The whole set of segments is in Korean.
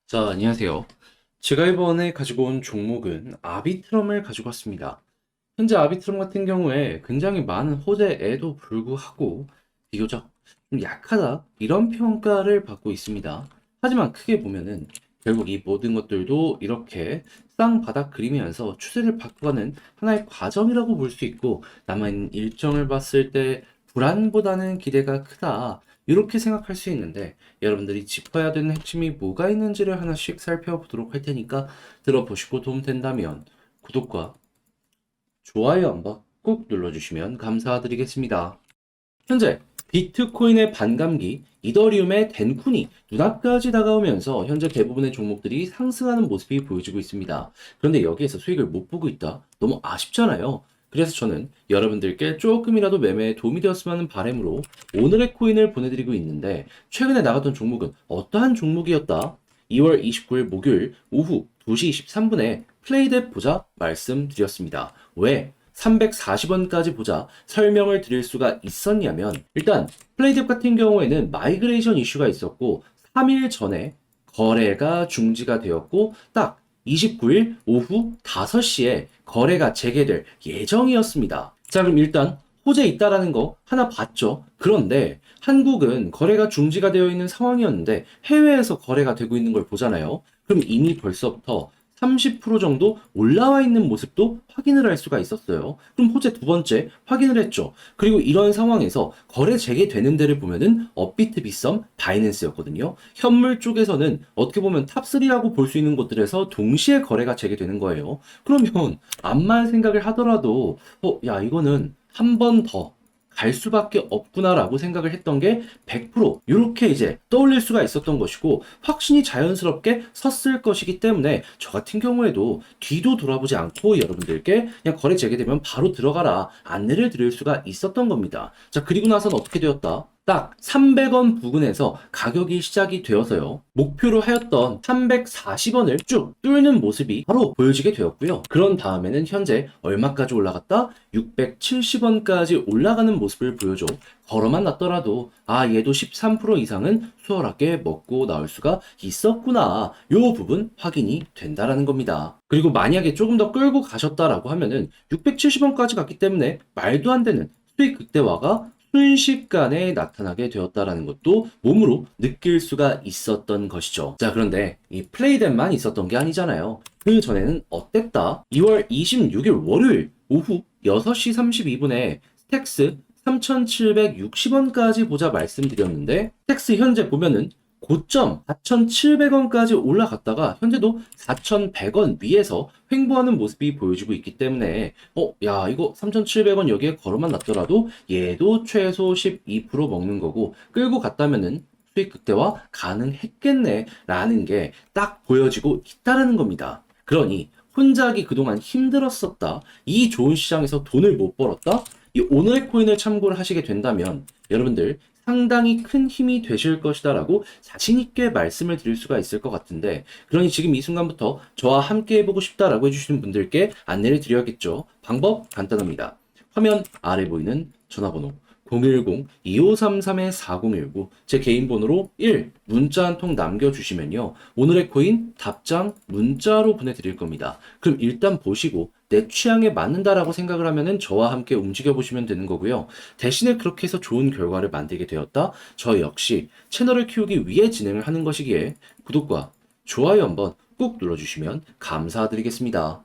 자, 안녕하세요. 제가 이번에 가지고 온 종목은 아비트럼을 가지고 왔습니다. 현재 아비트럼 같은 경우에 굉장히 많은 호재에도 불구하고 비교적 좀 약하다 이런 평가를 받고 있습니다. 하지만 크게 보면은 결국 이 모든 것들도 이렇게 쌍바닥 그리면서 추세를 바꿔가는 하나의 과정이라고 볼 수 있고 남아있는 일정을 봤을 때 불안보다는 기대가 크다 이렇게 생각할 수 있는데 여러분들이 짚어야 되는 핵심이 뭐가 있는지를 하나씩 살펴보도록 할 테니까 들어보시고 도움된다면 구독과 좋아요 한번 꼭 눌러주시면 감사드리겠습니다. 현재 비트코인의 반감기, 이더리움의 덴쿤이 눈앞까지 다가오면서 현재 대부분의 종목들이 상승하는 모습이 보여지고 있습니다. 그런데 여기에서 수익을 못 보고 있다? 너무 아쉽잖아요. 그래서 저는 여러분들께 조금이라도 매매에 도움이 되었으면 하는 바람으로 오늘의 코인을 보내드리고 있는데 최근에 나갔던 종목은 어떠한 종목이었다? 2월 29일 목요일 오후 2시 23분에 플레이댓 보자 말씀드렸습니다. 왜? 340원까지 보자 설명을 드릴 수가 있었냐면 일단 플레이뎁 같은 경우에는 마이그레이션 이슈가 있었고 3일 전에 거래가 중지가 되었고 딱 29일 오후 5시에 거래가 재개될 예정이었습니다. 자, 그럼 일단 호재 있다라는 거 하나 봤죠. 그런데 한국은 거래가 중지가 되어 있는 상황이었는데 해외에서 거래가 되고 있는 걸 보잖아요. 그럼 이미 벌써부터 30% 정도 올라와 있는 모습도 확인을 할 수가 있었어요. 그럼 호재 두 번째 확인을 했죠. 그리고 이런 상황에서 거래 재개되는 데를 보면은 업비트, 빗썸, 바이낸스였거든요. 현물 쪽에서는 어떻게 보면 탑3라고 볼 수 있는 곳들에서 동시에 거래가 재개되는 거예요. 그러면 암만 생각을 하더라도 야 이거는 한 번 더 갈 수밖에 없구나라고 생각을 했던 게 100% 이렇게 이제 떠올릴 수가 있었던 것이고 확신이 자연스럽게 섰을 것이기 때문에 저 같은 경우에도 뒤도 돌아보지 않고 여러분들께 그냥 거래 재개되면 바로 들어가라 안내를 드릴 수가 있었던 겁니다. 자, 그리고 나서는 어떻게 되었다? 딱 300원 부근에서 가격이 시작이 되어서요. 목표로 하였던 340원을 쭉 뚫는 모습이 바로 보여지게 되었고요. 그런 다음에는 현재 얼마까지 올라갔다? 670원까지 올라가는 모습을 보여줘. 걸어만 놨더라도 얘도 13% 이상은 수월하게 먹고 나올 수가 있었구나. 요 부분 확인이 된다라는 겁니다. 그리고 만약에 조금 더 끌고 가셨다라고 하면은 670원까지 갔기 때문에 말도 안 되는 수익 극대화가 순식간에 나타나게 되었다라는 것도 몸으로 느낄 수가 있었던 것이죠. 자, 그런데 이 플레이댓만 있었던 게 아니잖아요. 그 전에는 어땠다? 2월 26일 월요일 오후 6시 32분에 스택스 3,760원까지 보자 말씀드렸는데 스택스 현재 보면은 고점 4,700원까지 올라갔다가 현재도 4,100원 위에서 횡보하는 모습이 보여지고 있기 때문에 야 이거 3,700원 여기에 걸어만 놨더라도 얘도 최소 12% 먹는 거고 끌고 갔다면은 수익 극대화 가능했겠네 라는 게 딱 보여지고 있다라는 겁니다. 그러니 혼자 하기 그동안 힘들었었다. 이 좋은 시장에서 돈을 못 벌었다. 이 오늘의 코인을 참고를 하시게 된다면 여러분들 상당히 큰 힘이 되실 것이다라고 자신있게 말씀을 드릴 수가 있을 것 같은데 그러니 지금 이 순간부터 저와 함께 해보고 싶다라고 해주시는 분들께 안내를 드려야겠죠. 방법 간단합니다. 화면 아래 보이는 전화번호 010-2533-4019 제 개인 번호로 1 문자 한 통 남겨주시면요. 오늘의 코인 답장 문자로 보내드릴 겁니다. 그럼 일단 보시고 내 취향에 맞는다라고 생각을 하면은 저와 함께 움직여 보시면 되는 거고요. 대신에 그렇게 해서 좋은 결과를 만들게 되었다. 저 역시 채널을 키우기 위해 진행을 하는 것이기에 구독과 좋아요 한번 꾹 눌러주시면 감사드리겠습니다.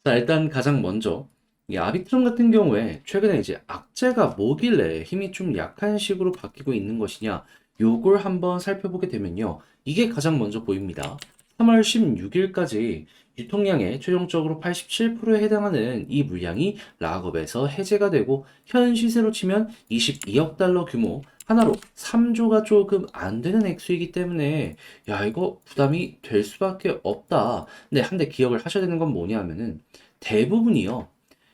자, 일단 가장 먼저 이 아비트럼 같은 경우에 최근에 이제 악재가 뭐길래 힘이 좀 약한 식으로 바뀌고 있는 것이냐 요걸 한번 살펴보게 되면요. 이게 가장 먼저 보입니다. 3월 16일까지 유통량의 최종적으로 87%에 해당하는 이 물량이 락업에서 해제가 되고 현 시세로 치면 22억 달러 규모 하나로 3조가 조금 안 되는 액수이기 때문에 야 이거 부담이 될 수밖에 없다. 근데 한 대 기억을 하셔야 되는 건 뭐냐면은 대부분이요.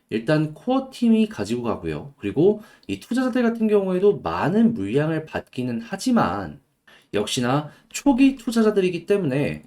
일단 코어 팀이 가지고 가고요. 그리고 이 투자자들 같은 경우에도 많은 물량을 받기는 하지만 역시나 초기 투자자들이기 때문에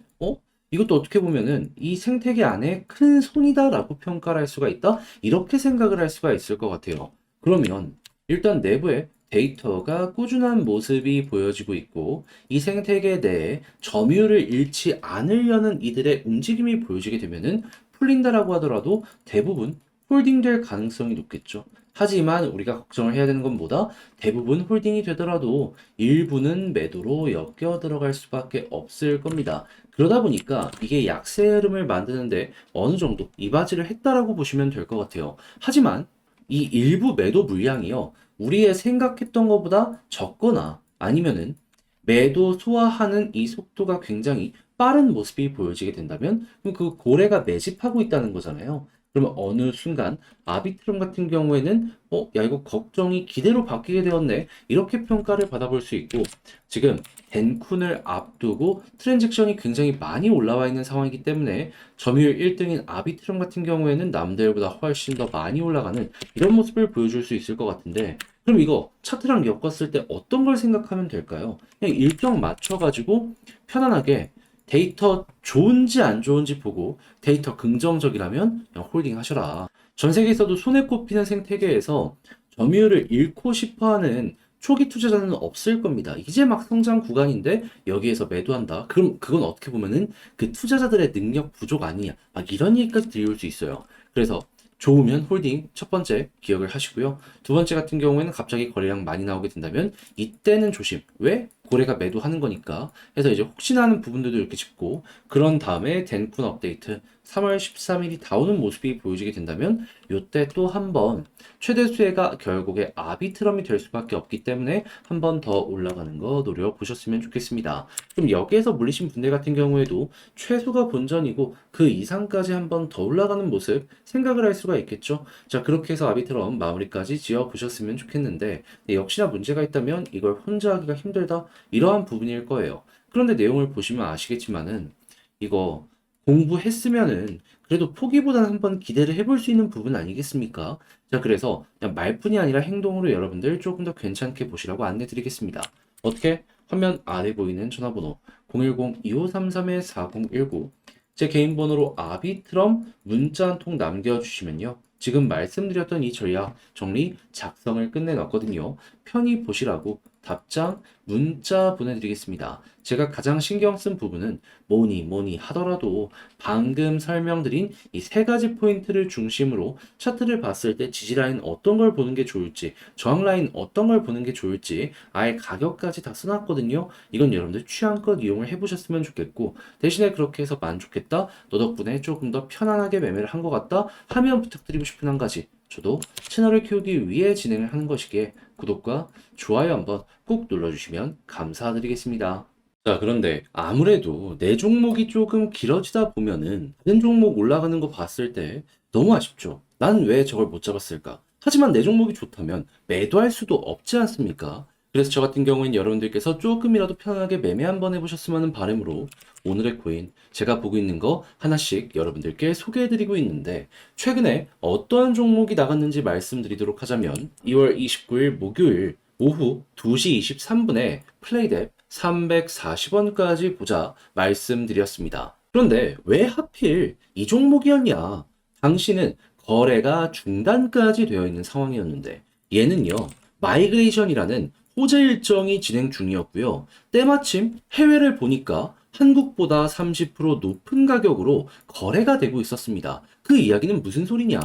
이것도 어떻게 보면은 이 생태계 안에 큰 손이다라고 평가를 할 수가 있다. 이렇게 생각을 할 수가 있을 것 같아요. 그러면 일단 내부에 데이터가 꾸준한 모습이 보여지고 있고 이 생태계 내에 점유율을 잃지 않으려는 이들의 움직임이 보여지게 되면은 풀린다라고 하더라도 대부분 홀딩될 가능성이 높겠죠. 하지만 우리가 걱정을 해야 되는 건 뭐다? 대부분 홀딩이 되더라도 일부는 매도로 엮여 들어갈 수밖에 없을 겁니다. 그러다 보니까 이게 약세 흐름을 만드는데 어느 정도 이바지를 했다라고 보시면 될 것 같아요. 하지만 이 일부 매도 물량이요. 우리의 생각했던 것보다 적거나 아니면은 매도 소화하는 이 속도가 굉장히 빠른 모습이 보여지게 된다면 그럼 그 고래가 매집하고 있다는 거잖아요. 그러면 어느 순간 아비트럼 같은 경우에는 야 이거 걱정이 기대로 바뀌게 되었네 이렇게 평가를 받아볼 수 있고 지금 덴쿤을 앞두고 트랜잭션이 굉장히 많이 올라와 있는 상황이기 때문에 점유율 1등인 아비트럼 같은 경우에는 남들보다 훨씬 더 많이 올라가는 이런 모습을 보여줄 수 있을 것 같은데 그럼 이거 차트랑 엮었을 때 어떤 걸 생각하면 될까요? 그냥 일정 맞춰가지고 편안하게 데이터 좋은지 안 좋은지 보고 데이터 긍정적이라면 그냥 홀딩 하셔라. 전 세계에서도 손에 꼽히는 생태계에서 점유율을 잃고 싶어 하는 초기 투자자는 없을 겁니다. 이제 막 성장 구간인데 여기에서 매도한다. 그럼 그건 어떻게 보면은 그 투자자들의 능력 부족 아니냐. 막 이런 얘기까지 들려올 수 있어요. 그래서 좋으면 홀딩 첫 번째 기억을 하시고요. 두 번째 같은 경우에는 갑자기 거래량 많이 나오게 된다면 이때는 조심. 왜? 고래가 매도하는 거니까. 해서 이제 혹시나 하는 부분들도 이렇게 짚고 그런 다음에 덴쿤 업데이트 3월 13일이 나오는 모습이 보여지게 된다면 이때 또 한 번 최대 수혜가 결국에 아비트럼이 될 수밖에 없기 때문에 한 번 더 올라가는 거 노려보셨으면 좋겠습니다. 그럼 여기에서 물리신 분들 같은 경우에도 최소가 본전이고 그 이상까지 한 번 더 올라가는 모습 생각을 할 수가 있겠죠. 자, 그렇게 해서 아비트럼 마무리까지 지어 보셨으면 좋겠는데 역시나 문제가 있다면 이걸 혼자 하기가 힘들다 이러한 부분일 거예요. 그런데 내용을 보시면 아시겠지만은 이거 공부했으면은 그래도 포기보다는 한번 기대를 해볼 수 있는 부분 아니겠습니까? 자, 그래서 그냥 말뿐이 아니라 행동으로 여러분들 조금 더 괜찮게 보시라고 안내 드리겠습니다. 어떻게? 화면 아래 보이는 전화번호 010-2533-4019 제 개인 번호로 아비트럼 문자 한 통 남겨주시면요. 지금 말씀드렸던 이 전략 정리 작성을 끝내놨거든요. 편히 보시라고 답장 문자 보내드리겠습니다. 제가 가장 신경 쓴 부분은 뭐니 하더라도 방금 설명드린 이 세 가지 포인트를 중심으로 차트를 봤을 때 지지라인 어떤 걸 보는 게 좋을지 저항라인 어떤 걸 보는 게 좋을지 아예 가격까지 다 써놨거든요. 이건 여러분들 취향껏 이용을 해보셨으면 좋겠고 대신에 그렇게 해서 만족했다 너 덕분에 조금 더 편안하게 매매를 한 것 같다 하면 부탁드리고 싶은 한 가지 저도 채널을 키우기 위해 진행을 하는 것이기에 구독과 좋아요 한번 꼭 눌러주시면 감사드리겠습니다. 자, 그런데 아무래도 내 종목이 조금 길어지다 보면은 다른 종목 올라가는 거 봤을 때 너무 아쉽죠. 난 왜 저걸 못 잡았을까? 하지만 내 종목이 좋다면 매도할 수도 없지 않습니까? 그래서 저 같은 경우엔 여러분들께서 조금이라도 편하게 매매 한번 해보셨으면 하는 바람으로 오늘의 코인 제가 보고 있는 거 하나씩 여러분들께 소개해드리고 있는데 최근에 어떤 종목이 나갔는지 말씀드리도록 하자면 2월 29일 목요일 오후 2시 23분에 플레이뎁 340원까지 보자 말씀드렸습니다. 그런데 왜 하필 이 종목이었냐? 당시는 거래가 중단까지 되어 있는 상황이었는데 얘는요 마이그레이션이라는 호재 일정이 진행 중이었고요. 때마침 해외를 보니까 한국보다 30% 높은 가격으로 거래가 되고 있었습니다. 그 이야기는 무슨 소리냐?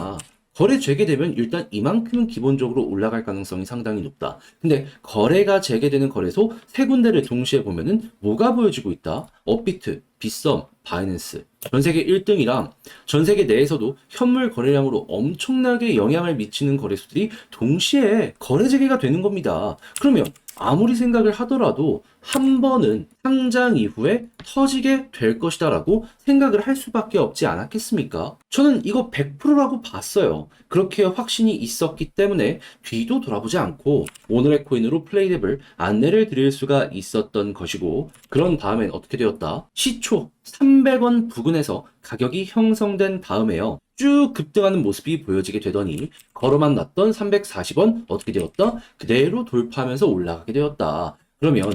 거래 재개되면 일단 이만큼은 기본적으로 올라갈 가능성이 상당히 높다. 근데 거래가 재개되는 거래소 세 군데를 동시에 보면은 뭐가 보여지고 있다? 업비트, 빗썸, 바이낸스. 전 세계 1등이랑 전 세계 내에서도 현물 거래량으로 엄청나게 영향을 미치는 거래소들이 동시에 거래 재개가 되는 겁니다. 그러면 아무리 생각을 하더라도 한 번은 상장 이후에 터지게 될 것이다라고 생각을 할 수밖에 없지 않았겠습니까? 저는 이거 100%라고 봤어요. 그렇게 확신이 있었기 때문에 뒤도 돌아보지 않고 오늘의 코인으로 플레이뎁을 안내를 드릴 수가 있었던 것이고 그런 다음엔 어떻게 되었다? 시초 300원 부근에서 가격이 형성된 다음에요. 쭉 급등하는 모습이 보여지게 되더니 걸어만 놨던 340원 어떻게 되었다? 그대로 돌파하면서 올라가게 되었다. 그러면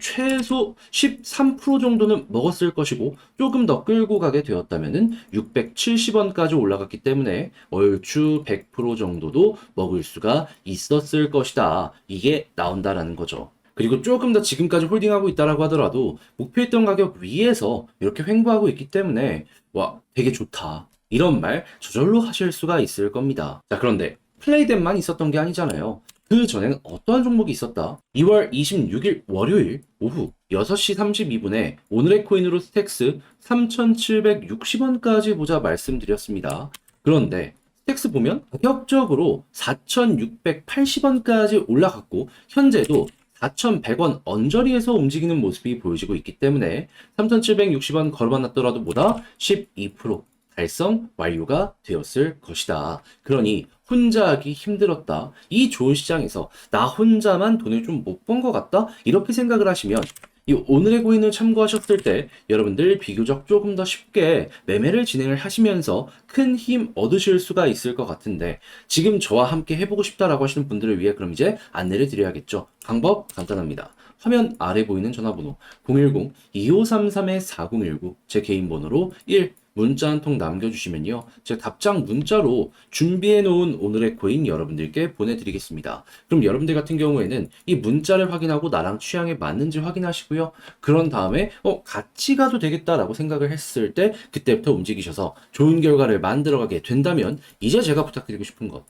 최소 13% 정도는 먹었을 것이고 조금 더 끌고 가게 되었다면은 670원까지 올라갔기 때문에 얼추 100% 정도도 먹을 수가 있었을 것이다. 이게 나온다라는 거죠. 그리고 조금 더 지금까지 홀딩하고 있다라고 하더라도 목표했던 가격 위에서 이렇게 횡보하고 있기 때문에 와, 되게 좋다. 이런 말 저절로 하실 수가 있을 겁니다. 자, 그런데 플레이된만 있었던 게 아니잖아요. 그 전에는 어떠한 종목이 있었다? 2월 26일 월요일 오후 6시 32분에 오늘의 코인으로 스택스 3,760원까지 보자 말씀드렸습니다. 그런데 스택스 보면 가격적으로 4,680원까지 올라갔고 현재도 4,100원 언저리에서 움직이는 모습이 보여지고 있기 때문에 3,760원 걸어봤더라도 보다 12% 달성 완료가 되었을 것이다. 그러니 혼자 하기 힘들었다. 이 좋은 시장에서 나 혼자만 돈을 좀 못 번 것 같다? 이렇게 생각을 하시면 이 오늘의 고인을 참고하셨을 때 여러분들 비교적 조금 더 쉽게 매매를 진행을 하시면서 큰 힘 얻으실 수가 있을 것 같은데 지금 저와 함께 해보고 싶다라고 하시는 분들을 위해 그럼 이제 안내를 드려야겠죠. 방법 간단합니다. 화면 아래 보이는 전화번호 010-2533-4019 제 개인 번호로 1 문자 한 통 남겨주시면요. 제가 답장 문자로 준비해 놓은 오늘의 코인 여러분들께 보내드리겠습니다. 그럼 여러분들 같은 경우에는 이 문자를 확인하고 나랑 취향에 맞는지 확인하시고요. 그런 다음에 같이 가도 되겠다라고 생각을 했을 때 그때부터 움직이셔서 좋은 결과를 만들어가게 된다면 이제 제가 부탁드리고 싶은 것.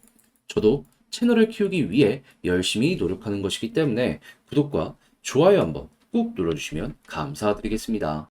저도 채널을 키우기 위해 열심히 노력하는 것이기 때문에 구독과 좋아요 한번 꾹 눌러주시면 감사드리겠습니다.